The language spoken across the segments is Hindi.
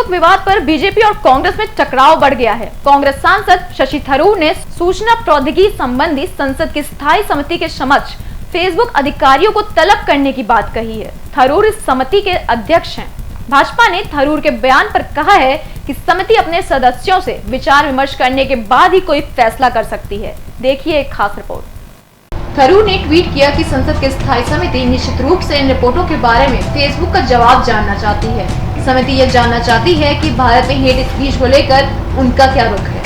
फेसबुक विवाद पर बीजेपी और कांग्रेस में टकराव बढ़ गया है। कांग्रेस सांसद शशि थरूर ने सूचना प्रौद्योगिकी संबंधी संसद की स्थायी समिति के समक्ष फेसबुक अधिकारियों को तलब करने की बात कही है। थरूर इस समिति के अध्यक्ष हैं। भाजपा ने थरूर के बयान पर कहा है कि समिति अपने सदस्यों से विचार विमर्श करने के बाद ही कोई फैसला कर सकती है। देखिए एक खास रिपोर्ट। थरूर ने ट्वीट किया कि संसद की स्थायी समिति निश्चित रूप से इन रिपोर्टों के बारे में फेसबुक का जवाब जानना चाहती है। समिति यह जानना चाहती है कि भारत में हेट स्पीच को लेकर उनका क्या रुख है।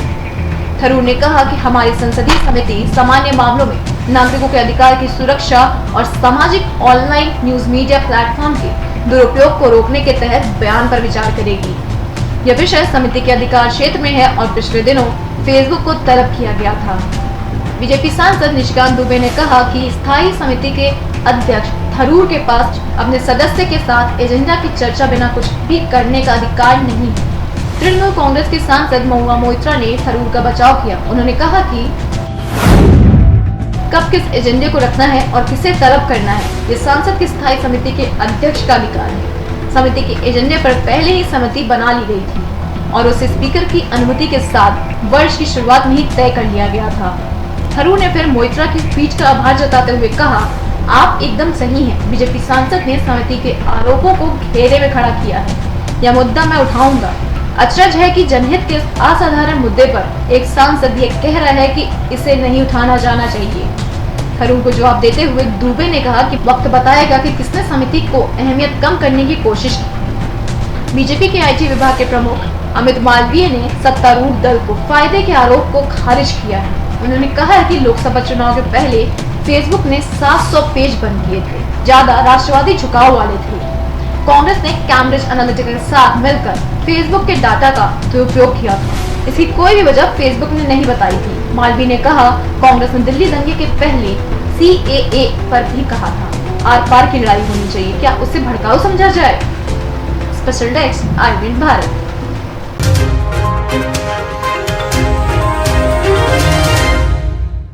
थरूर ने कहा कि हमारी संसदीय समिति सामान्य मामलों में नागरिकों के अधिकार की सुरक्षा और सामाजिक ऑनलाइन न्यूज मीडिया प्लेटफॉर्म के दुरुपयोग को रोकने के तहत बयान पर विचार करेगी। यह विषय समिति के अधिकार क्षेत्र में है और पिछले दिनों फेसबुक को तलब किया गया था। बीजेपी सांसद निशिकांत दुबे ने कहा कि स्थायी समिति के अध्यक्ष थरूर के पास अपने सदस्य के साथ एजेंडा की चर्चा बिना कुछ भी करने का अधिकार नहीं है। तृणमूल कांग्रेस की सांसद महुआ मोइत्रा ने थरूर का बचाव किया। उन्होंने कहा कि कब किस एजेंडे को रखना है और किसे तलब करना है, ये सांसद की स्थायी समिति के अध्यक्ष का अधिकार है। समिति के एजेंडे पर पहले ही सहमति बना ली गई थी और उसे स्पीकर की अनुमति के साथ वर्ष की शुरुआत में ही तय कर लिया गया था। थरूर ने फिर मोइत्रा की स्पीच का आभार जताते हुए कहा, आप एकदम सही हैं। बीजेपी सांसद ने समिति के आरोपों को घेरे में खड़ा किया है। यह मुद्दा मैं उठाऊंगा। अचरज है कि जनहित के असाधारण मुद्दे पर एक सांसद ये कह रहा है कि इसे नहीं उठाना जाना चाहिए। थरूर को जवाब देते हुए दुबे ने कहा कि वक्त बताएगा कि किसने समिति को अहमियत कम करने की कोशिश की। बीजेपी के आईटी विभाग के प्रमुख अमित मालवीय ने सत्तारूढ़ दल को फायदे के आरोप को खारिज किया है। उन्होंने कहा है कि लोकसभा चुनाव के पहले फेसबुक ने 700 पेज बंद किए थे, ज्यादा राष्ट्रवादी झुकाव वाले थे। कांग्रेस ने कैम्ब्रिज एनालिटिका के साथ मिलकर फेसबुक के डाटा का दुरुपयोग किया था। इसकी कोई भी वजह फेसबुक ने नहीं बताई थी। मालवीय ने कहा, कांग्रेस ने दिल्ली दंगे के पहले CAA पर भी कहा था आर पार की लड़ाई होनी चाहिए, क्या उसे भड़काऊ समझा जाए? Special desk, IVN Bharat.